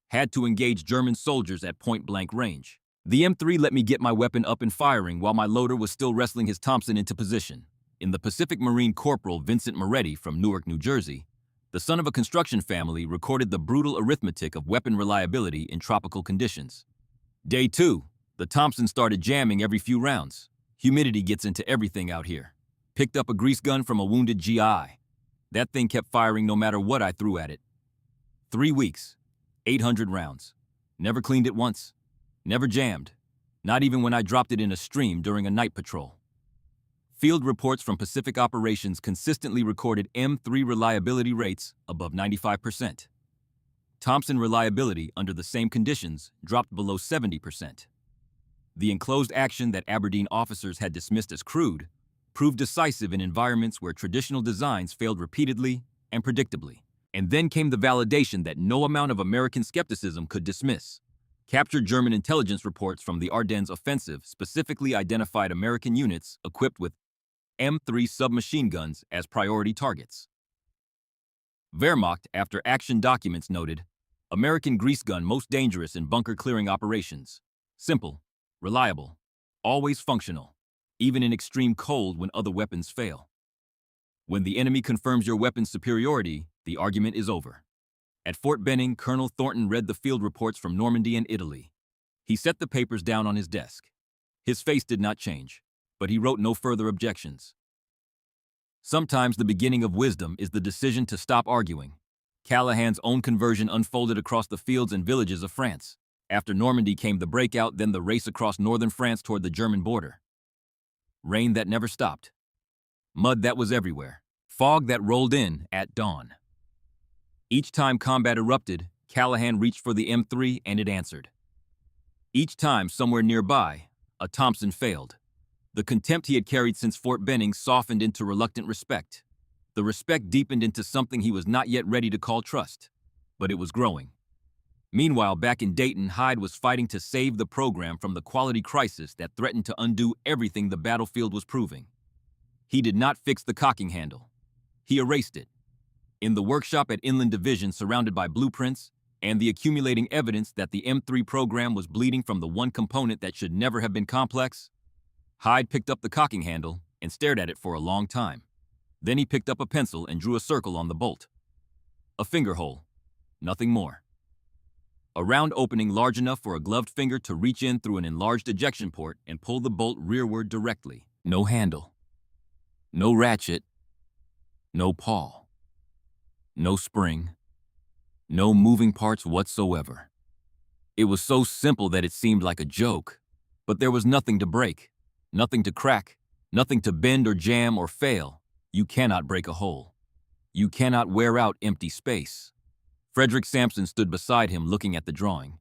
Speaker 1: Had to engage German soldiers at point-blank range. The M3 let me get my weapon up and firing while my loader was still wrestling his Thompson into position. In the Pacific Marine Corporal Vincent Moretti from Newark, New Jersey, the son of a construction family recorded the brutal arithmetic of weapon reliability in tropical conditions. Day 2, the Thompson started jamming every few rounds. Humidity gets into everything out here. Picked up a grease gun from a wounded GI. That thing kept firing no matter what I threw at it. 3 weeks, 800 rounds. Never cleaned it once. Never jammed. Not even when I dropped it in a stream during a night patrol. Field reports from Pacific Operations consistently recorded M3 reliability rates above 95%. Thompson reliability under the same conditions dropped below 70%. The enclosed action that Aberdeen officers had dismissed as crude proved decisive in environments where traditional designs failed repeatedly and predictably. And then came the validation that no amount of American skepticism could dismiss. Captured German intelligence reports from the Ardennes offensive specifically identified American units equipped with M3 submachine guns as priority targets. Wehrmacht after-action documents noted, American grease gun most dangerous in bunker-clearing operations. Simple, reliable, always functional, even in extreme cold when other weapons fail. When the enemy confirms your weapon's superiority, the argument is over. At Fort Benning, Colonel Thornton read the field reports from Normandy and Italy. He set the papers down on his desk. His face did not change, but he wrote no further objections. Sometimes the beginning of wisdom is the decision to stop arguing. Callahan's own conversion unfolded across the fields and villages of France. After Normandy came the breakout, then the race across northern France toward the German border. Rain that never stopped. Mud that was everywhere. Fog that rolled in at dawn. Each time combat erupted, Callahan reached for the M3 and it answered. Each time, somewhere nearby, a Thompson failed. The contempt he had carried since Fort Benning softened into reluctant respect. The respect deepened into something he was not yet ready to call trust, but it was growing. Meanwhile, back in Dayton, Hyde was fighting to save the program from the quality crisis that threatened to undo everything the battlefield was proving. He did not fix the cocking handle. He erased it. In the workshop at Inland Division, surrounded by blueprints and the accumulating evidence that the M3 program was bleeding from the one component that should never have been complex, Hyde picked up the cocking handle and stared at it for a long time. Then he picked up a pencil and drew a circle on the bolt. A finger hole. Nothing more. A round opening large enough for a gloved finger to reach in through an enlarged ejection port and pull the bolt rearward directly. No handle. No ratchet. No pawl. No spring. No moving parts whatsoever. It was so simple that it seemed like a joke, but there was nothing to break, nothing to crack, nothing to bend or jam or fail. You cannot break a hole. You cannot wear out empty space. Frederick Sampson stood beside him looking at the drawing.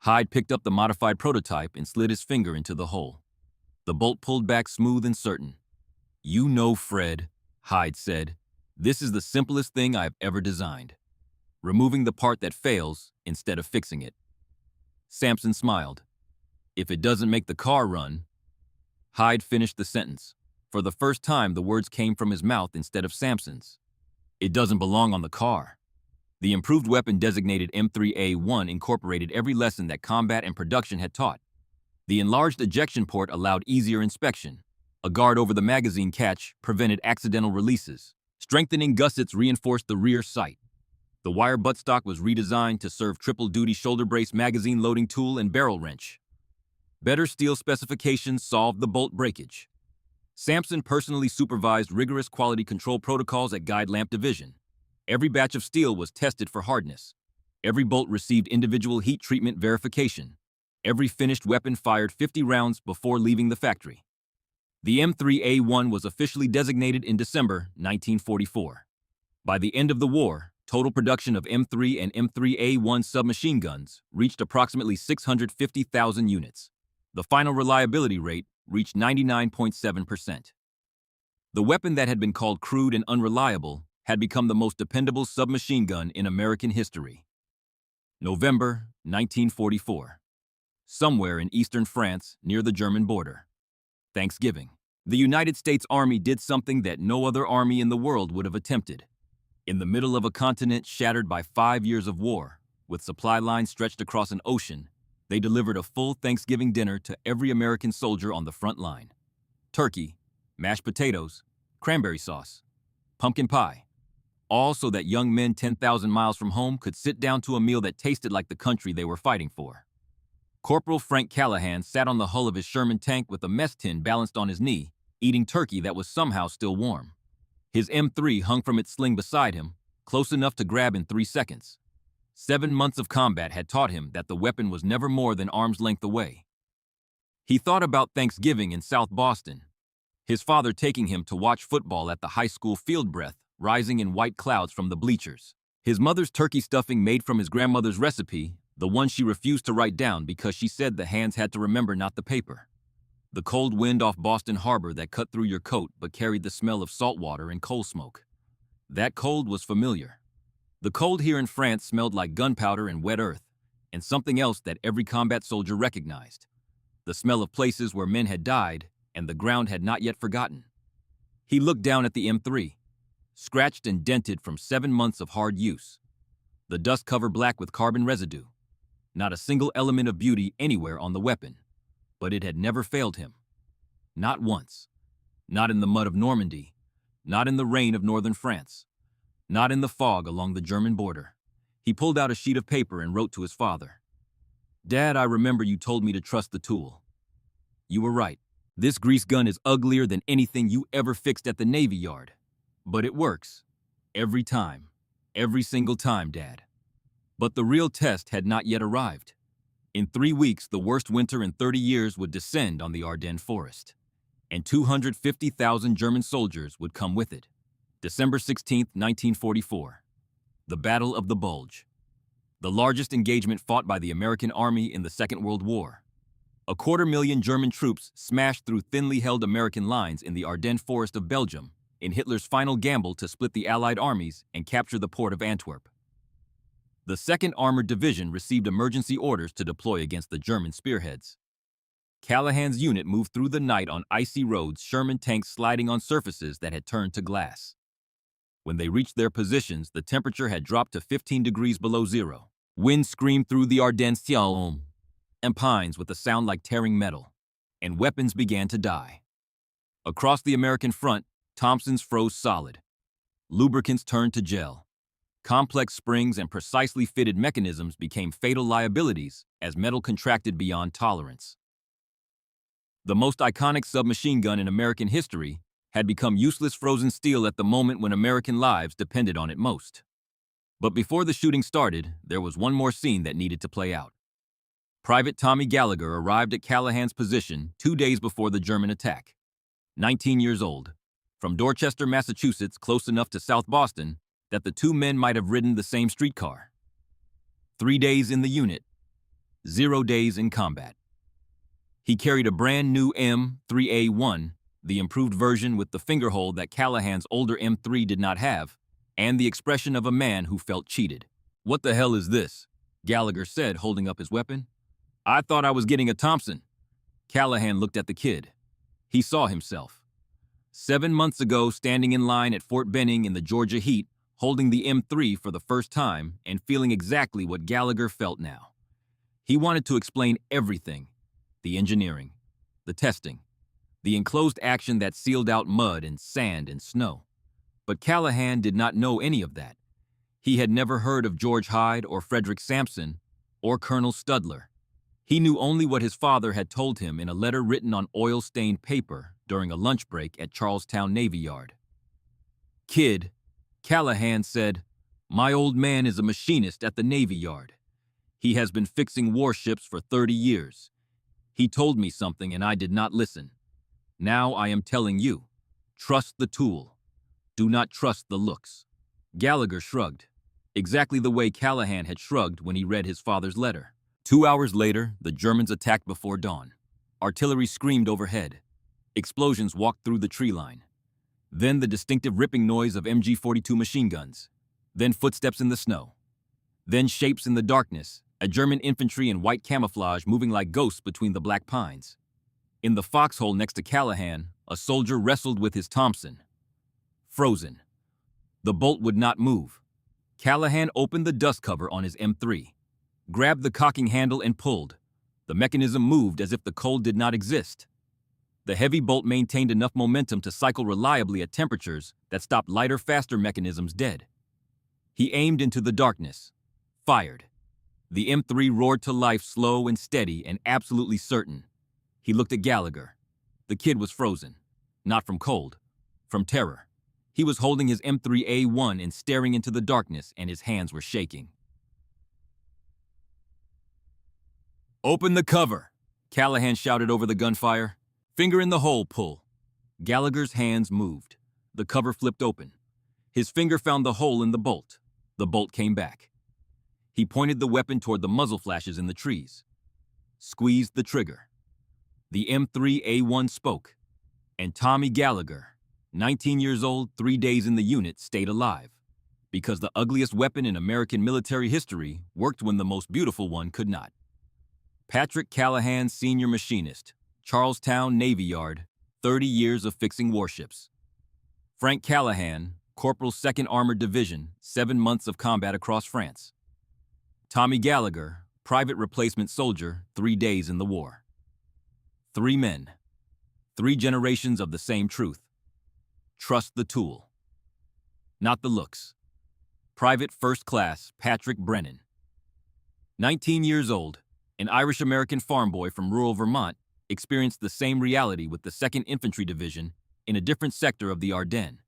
Speaker 1: Hyde picked up the modified prototype and slid his finger into the hole. The bolt pulled back smooth and certain. "You know, Fred," Hyde said, "this is the simplest thing I've ever designed. Removing the part that fails instead of fixing it." Sampson smiled. "If it doesn't make the car run..." Hyde finished the sentence. For the first time, the words came from his mouth instead of Sampson's. "It doesn't belong on the car." The improved weapon designated M3A1 incorporated every lesson that combat and production had taught. The enlarged ejection port allowed easier inspection. A guard over the magazine catch prevented accidental releases. Strengthening gussets reinforced the rear sight. The wire buttstock was redesigned to serve triple-duty shoulder brace, magazine loading tool, and barrel wrench. Better steel specifications solved the bolt breakage. Sampson personally supervised rigorous quality control protocols at Guide Lamp Division. Every batch of steel was tested for hardness. Every bolt received individual heat treatment verification. Every finished weapon fired 50 rounds before leaving the factory. The M3A1 was officially designated in December 1944. By the end of the war, total production of M3 and M3A1 submachine guns reached approximately 650,000 units. The final reliability rate reached 99.7%. The weapon that had been called crude and unreliable had become the most dependable submachine gun in American history. November 1944. Somewhere in eastern France, near the German border. Thanksgiving. The United States Army did something that no other army in the world would have attempted. In the middle of a continent shattered by 5 years of war, with supply lines stretched across an ocean, they delivered a full Thanksgiving dinner to every American soldier on the front line. Turkey, mashed potatoes, cranberry sauce, pumpkin pie, all so that young men 10,000 miles from home could sit down to a meal that tasted like the country they were fighting for. Corporal Frank Callahan sat on the hull of his Sherman tank with a mess tin balanced on his knee, eating turkey that was somehow still warm. His M3 hung from its sling beside him, close enough to grab in 3 seconds. 7 months of combat had taught him that the weapon was never more than arm's length away. He thought about Thanksgiving in South Boston, his father taking him to watch football at the high school field, breath rising in white clouds from the bleachers. His mother's turkey stuffing made from his grandmother's recipe, the one she refused to write down because she said the hands had to remember, not the paper. The cold wind off Boston Harbor that cut through your coat but carried the smell of salt water and coal smoke. That cold was familiar. The cold here in France smelled like gunpowder and wet earth, and something else that every combat soldier recognized: the smell of places where men had died and the ground had not yet forgotten. He looked down at the M3, scratched and dented from 7 months of hard use. The dust covered black with carbon residue. Not a single element of beauty anywhere on the weapon, but it had never failed him. Not once. Not in the mud of Normandy, not in the rain of northern France, not in the fog along the German border. He pulled out a sheet of paper and wrote to his father. "Dad, I remember you told me to trust the tool. You were right. This grease gun is uglier than anything you ever fixed at the Navy Yard. But it works. Every time. Every single time, Dad." But the real test had not yet arrived. In 3 weeks, the worst winter in 30 years would descend on the Ardennes forest, and 250,000 German soldiers would come with it. December 16, 1944. The Battle of the Bulge. The largest engagement fought by the American Army in the Second World War. 250,000 German troops smashed through thinly held American lines in the Ardennes forest of Belgium in Hitler's final gamble to split the Allied armies and capture the port of Antwerp. The 2nd Armored Division received emergency orders to deploy against the German spearheads. Callahan's unit moved through the night on icy roads, Sherman tanks sliding on surfaces that had turned to glass. When they reached their positions, the temperature had dropped to 15 degrees below zero. Wind screamed through the Ardennes and pines with a sound like tearing metal, and weapons began to die. Across the American front, Thompsons froze solid. Lubricants turned to gel. Complex springs and precisely fitted mechanisms became fatal liabilities as metal contracted beyond tolerance. The most iconic submachine gun in American history had become useless frozen steel at the moment when American lives depended on it most. But before the shooting started, there was one more scene that needed to play out. Private Tommy Gallagher arrived at Callahan's position 2 days before the German attack. 19 years old, from Dorchester, Massachusetts, close enough to South Boston that the two men might have ridden the same streetcar. 3 days in the unit, 0 days in combat. He carried a brand new M3A1, the improved version with the finger hole that Callahan's older M3 did not have, and the expression of a man who felt cheated. "What the hell is this?" Gallagher said, holding up his weapon. "I thought I was getting a Thompson." Callahan looked at the kid. He saw himself. 7 months ago, standing in line at Fort Benning in the Georgia heat, holding the M3 for the first time and feeling exactly what Gallagher felt now. He wanted to explain everything: the engineering, the testing, the enclosed action that sealed out mud and sand and snow. But Callahan did not know any of that. He had never heard of George Hyde or Frederick Sampson or Colonel Studler. He knew only what his father had told him in a letter written on oil-stained paper during a lunch break at Charlestown Navy Yard. "Kid," Callahan said, "my old man is a machinist at the Navy Yard. He has been fixing warships for 30 years. He told me something and I did not listen. Now I am telling you, trust the tool. Do not trust the looks." Gallagher shrugged, exactly the way Callahan had shrugged when he read his father's letter. 2 hours later, the Germans attacked before dawn. Artillery screamed overhead. Explosions walked through the tree line. Then the distinctive ripping noise of MG-42 machine guns. Then footsteps in the snow. Then shapes in the darkness, a German infantry in white camouflage moving like ghosts between the black pines. In the foxhole next to Callahan, a soldier wrestled with his Thompson. Frozen. The bolt would not move. Callahan opened the dust cover on his M3, grabbed the cocking handle and pulled. The mechanism moved as if the cold did not exist. The heavy bolt maintained enough momentum to cycle reliably at temperatures that stopped lighter, faster mechanisms dead. He aimed into the darkness. Fired. The M3 roared to life, slow and steady and absolutely certain. He looked at Gallagher. The kid was frozen. Not from cold. From terror. He was holding his M3A1 and staring into the darkness, and his hands were shaking. "Open the cover," Callahan shouted over the gunfire. "Finger in the hole, pull." Gallagher's hands moved. The cover flipped open. His finger found the hole in the bolt. The bolt came back. He pointed the weapon toward the muzzle flashes in the trees. Squeezed the trigger. The M3A1 spoke. And Tommy Gallagher, 19 years old, 3 days in the unit, stayed alive. Because the ugliest weapon in American military history worked when the most beautiful one could not. Patrick Callahan, senior machinist, Charlestown Navy Yard, 30 years of fixing warships. Frank Callahan, Corporal 2nd Armored Division, 7 months of combat across France. Tommy Gallagher, private replacement soldier, 3 days in the war. 3 men. 3 generations of the same truth. Trust the tool. Not the looks. Private First Class Patrick Brennan. 19 years old, an Irish-American farm boy from rural Vermont, experienced the same reality with the 2nd Infantry Division in a different sector of the Ardennes.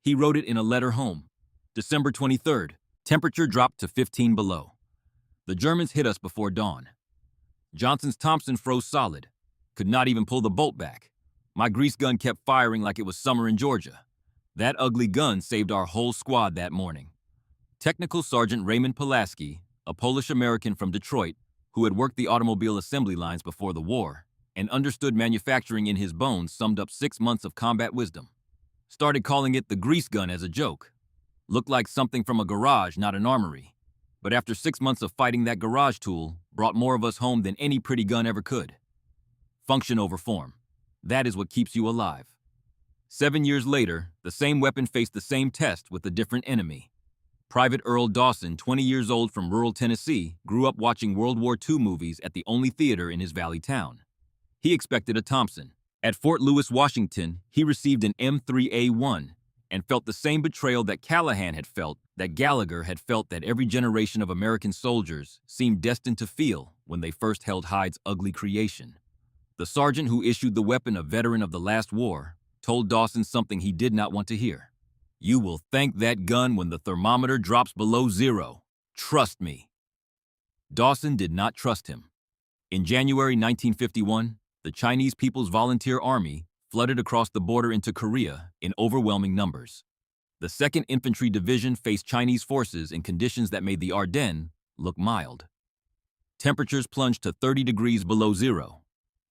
Speaker 1: He wrote it in a letter home. December 23rd, temperature dropped to 15 below. The Germans hit us before dawn. Johnson's Thompson froze solid. Could not even pull the bolt back. My grease gun kept firing like it was summer in Georgia. That ugly gun saved our whole squad that morning. Technical Sergeant Raymond Pulaski, a Polish-American from Detroit, who had worked the automobile assembly lines before the war and understood manufacturing in his bones, summed up 6 months of combat wisdom. Started calling it the grease gun as a joke. Looked like something from a garage, not an armory. But after 6 months of fighting that garage tool, brought more of us home than any pretty gun ever could. Function over form. That is what keeps you alive. 7 years later, the same weapon faced the same test with a different enemy. Private Earl Dawson, 20 years old from rural Tennessee, grew up watching World War II movies at the only theater in his valley town. He expected a Thompson. At Fort Lewis, Washington, he received an M3A1 and felt the same betrayal that Callahan had felt, that Gallagher had felt, that every generation of American soldiers seemed destined to feel when they first held Hyde's ugly creation. The sergeant who issued the weapon, a veteran of the last war, told Dawson something he did not want to hear. "You will thank that gun when the thermometer drops below 0. Trust me." Dawson did not trust him. In January 1951, the Chinese People's Volunteer Army flooded across the border into Korea in overwhelming numbers. The 2nd Infantry Division faced Chinese forces in conditions that made the Ardennes look mild. Temperatures plunged to 30 degrees below 0,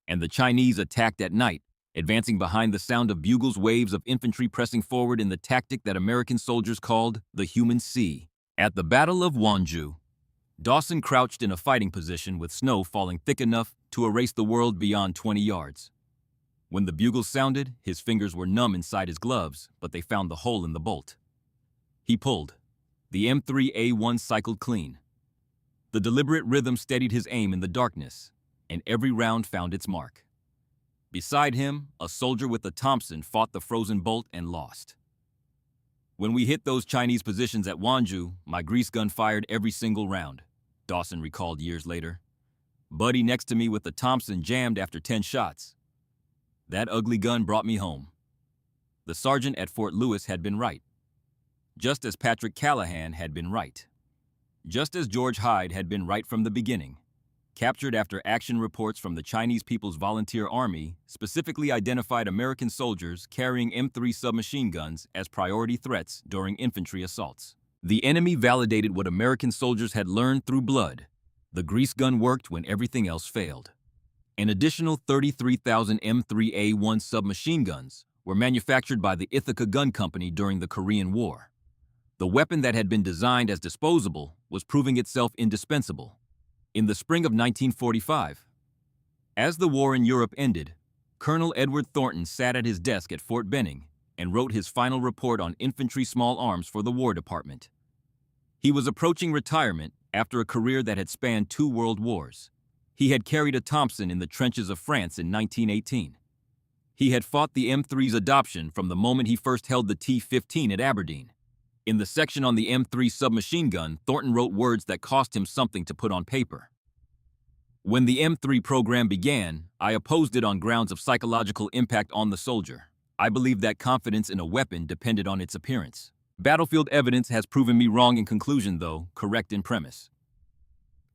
Speaker 1: and the Chinese attacked at night, advancing behind the sound of bugles, waves of infantry pressing forward in the tactic that American soldiers called the human sea. At the Battle of Wanju, Dawson crouched in a fighting position with snow falling thick enough to erase the world beyond 20 yards. When the bugles sounded, his fingers were numb inside his gloves, but they found the hole in the bolt. He pulled. The M3A1 cycled clean. The deliberate rhythm steadied his aim in the darkness, and every round found its mark. Beside him, a soldier with a Thompson fought the frozen bolt and lost. "When we hit those Chinese positions at Wanju, my grease gun fired every single round," Dawson recalled years later. "Buddy next to me with the Thompson jammed after 10 shots. That ugly gun brought me home." The sergeant at Fort Lewis had been right. Just as Patrick Callahan had been right. Just as George Hyde had been right from the beginning. Captured after action reports from the Chinese People's Volunteer Army specifically identified American soldiers carrying M3 submachine guns as priority threats during infantry assaults. The enemy validated what American soldiers had learned through blood. The grease gun worked when everything else failed. An additional 33,000 M3A1 submachine guns were manufactured by the Ithaca Gun Company during the Korean War. The weapon that had been designed as disposable was proving itself indispensable. In the spring of 1945, as the war in Europe ended, Colonel Edward Thornton sat at his desk at Fort Benning and wrote his final report on infantry small arms for the War Department. He was approaching retirement after a career that had spanned 2 world wars. He had carried a Thompson in the trenches of France in 1918. He had fought the M3's adoption from the moment he first held the T-15 at Aberdeen. In the section on the M3 submachine gun, Thornton wrote words that cost him something to put on paper. When the M3 program began, I opposed it on grounds of psychological impact on the soldier. I believed that confidence in a weapon depended on its appearance. Battlefield evidence has proven me wrong in conclusion, though correct in premise.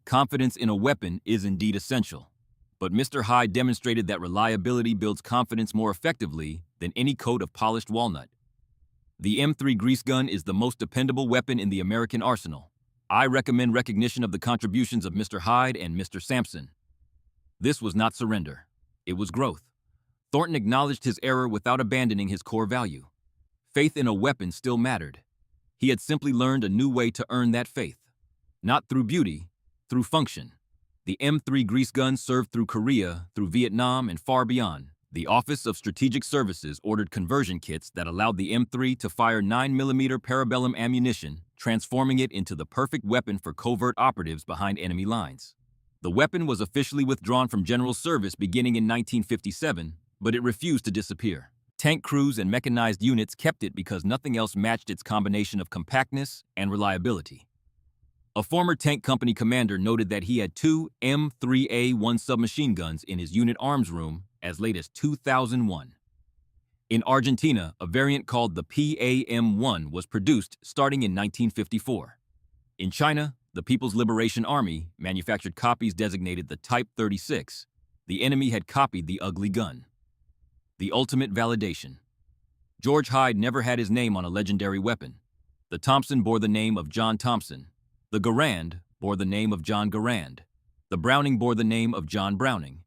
Speaker 1: Confidence in a weapon is indeed essential, but Mr. Hyde demonstrated that reliability builds confidence more effectively than any coat of polished walnut. The M3 grease gun is the most dependable weapon in the American arsenal. I recommend recognition of the contributions of Mr. Hyde and Mr. Sampson. This was not surrender. It was growth. Thornton acknowledged his error without abandoning his core value. Faith in a weapon still mattered. He had simply learned a new way to earn that faith. Not through beauty, through function. The M3 grease gun served through Korea, through Vietnam, and far beyond. The Office of Strategic Services ordered conversion kits that allowed the M3 to fire 9mm parabellum ammunition, transforming it into the perfect weapon for covert operatives behind enemy lines. The weapon was officially withdrawn from general service beginning in 1957, but it refused to disappear. Tank crews and mechanized units kept it because nothing else matched its combination of compactness and reliability. A former tank company commander noted that he had 2 M3A1 submachine guns in his unit arms room as late as 2001. In Argentina, a variant called the PAM-1 was produced starting in 1954. In China, the People's Liberation Army manufactured copies designated the Type 36. The enemy had copied the ugly gun. The ultimate validation. George Hyde never had his name on a legendary weapon. The Thompson bore the name of John Thompson. The Garand bore the name of John Garand. The Browning bore the name of John Browning.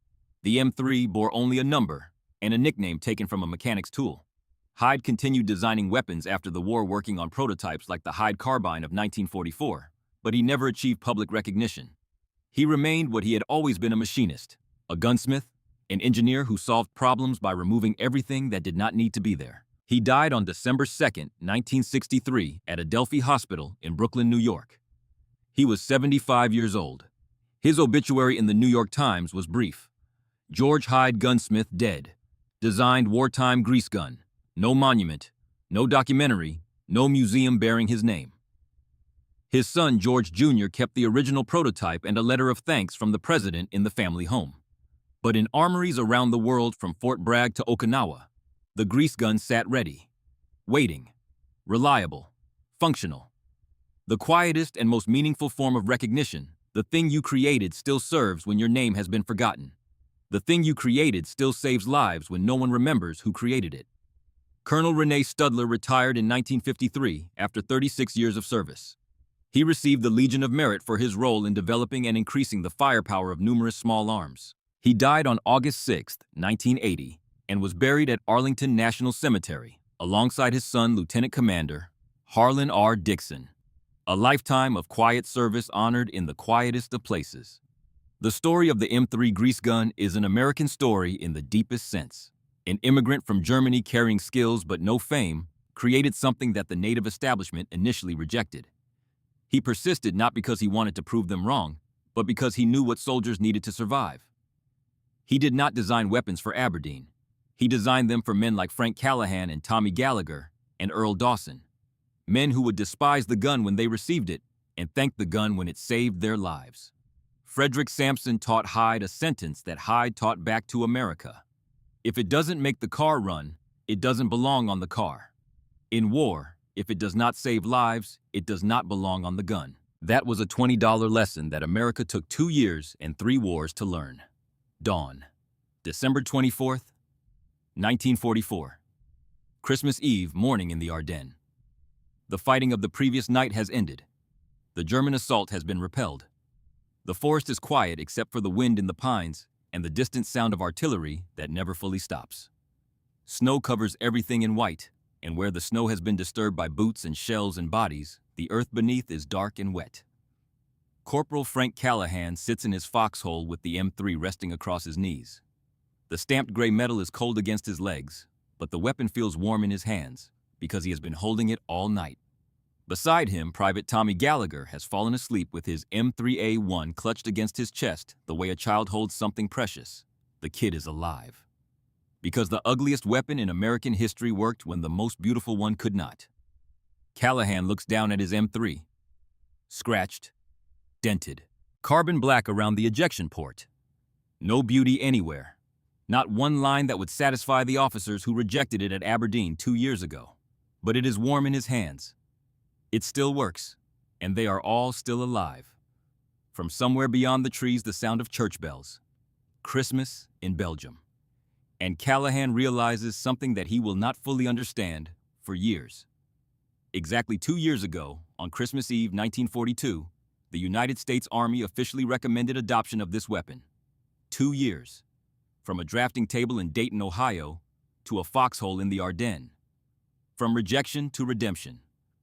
Speaker 1: The M3 bore only a number and a nickname taken from a mechanic's tool. Hyde continued designing weapons after the war, working on prototypes like the Hyde carbine of 1944, but he never achieved public recognition. He remained what he had always been: a machinist, a gunsmith, an engineer who solved problems by removing everything that did not need to be there. He died on December 2, 1963, at Adelphi Hospital in Brooklyn, New York. He was 75 years old. His obituary in the New York Times was brief. George Hyde, gunsmith, dead. Designed wartime grease gun. No monument, no documentary, no museum bearing his name. His son, George Jr., kept the original prototype and a letter of thanks from the president in the family home. But in armories around the world, from Fort Bragg to Okinawa, the grease gun sat ready, waiting, reliable, functional. The quietest and most meaningful form of recognition, the thing you created still serves when your name has been forgotten. The thing you created still saves lives when no one remembers who created it. Colonel Rene Studler retired in 1953 after 36 years of service. He received the Legion of Merit for his role in developing and increasing the firepower of numerous small arms. He died on August 6, 1980, and was buried at Arlington National Cemetery, alongside his son, Lieutenant Commander Harlan R. Dixon. A lifetime of quiet service honored in the quietest of places. The story of the M3 grease gun is an American story in the deepest sense. An immigrant from Germany carrying skills but no fame created something that the native establishment initially rejected. He persisted not because he wanted to prove them wrong, but because he knew what soldiers needed to survive. He did not design weapons for Aberdeen. He designed them for men like Frank Callahan and Tommy Gallagher and Earl Dawson. Men who would despise the gun when they received it and thank the gun when it saved their lives. Frederick Sampson taught Hyde a sentence that Hyde taught back to America. If it doesn't make the car run, it doesn't belong on the car. In war, if it does not save lives, it does not belong on the gun. That was a $20 lesson that America took 2 years and 3 wars to learn. Dawn, December 24th, 1944. Christmas Eve morning in the Ardennes. The fighting of the previous night has ended. The German assault has been repelled. The forest is quiet except for the wind in the pines and the distant sound of artillery that never fully stops. Snow covers everything in white, and where the snow has been disturbed by boots and shells and bodies, the earth beneath is dark and wet. Corporal Frank Callahan sits in his foxhole with the M3 resting across his knees. The stamped gray metal is cold against his legs, but the weapon feels warm in his hands because he has been holding it all night. Beside him, Private Tommy Gallagher has fallen asleep with his M3A1 clutched against his chest the way a child holds something precious. The kid is alive. Because the ugliest weapon in American history worked when the most beautiful one could not. Callahan looks down at his M3. Scratched, dented, carbon black around the ejection port. No beauty anywhere. Not one line that would satisfy the officers who rejected it at Aberdeen 2 years ago. But it is warm in his hands. It still works, and they are all still alive. From somewhere beyond the trees, the sound of church bells. Christmas in Belgium. And Callahan realizes something that he will not fully understand for years. Exactly 2 years ago, on Christmas Eve 1942, the United States Army officially recommended adoption of this weapon. 2 years. From a drafting table in Dayton, Ohio, to a foxhole in the Ardennes. From rejection to redemption.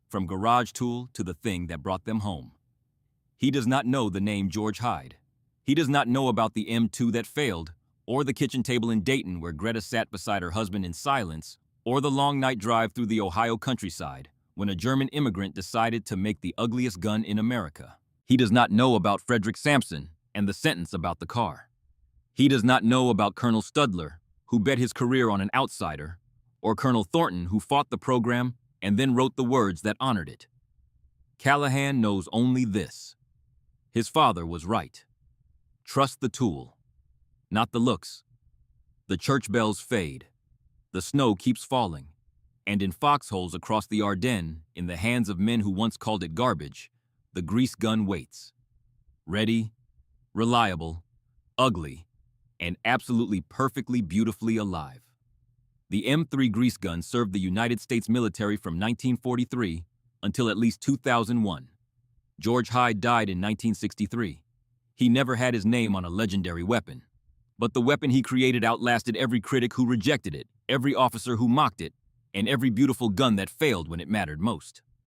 Speaker 1: From garage tool to the thing that brought them home. He does not know the name George Hyde. He does not know about the M2 that failed, or the kitchen table in Dayton where Greta sat beside her husband in silence, or the long night drive through the Ohio countryside when a German immigrant decided to make the ugliest gun in America. He does not know about Frederick Sampson and the sentence about the car. He does not know about Colonel Studler, who bet his career on an outsider, or Colonel Thornton, who fought the program and then wrote the words that honored it. Callahan knows only this. His father was right. Trust the tool, not the looks. The church bells fade. The snow keeps falling. And in foxholes across the Ardennes, in the hands of men who once called it garbage, the grease gun waits. Ready, reliable, ugly, and absolutely perfectly beautifully alive. The M3 grease gun served the United States military from 1943 until at least 2001. George Hyde died in 1963. He never had his name on a legendary weapon. But the weapon he created outlasted every critic who rejected it, every officer who mocked it, and every beautiful gun that failed when it mattered most.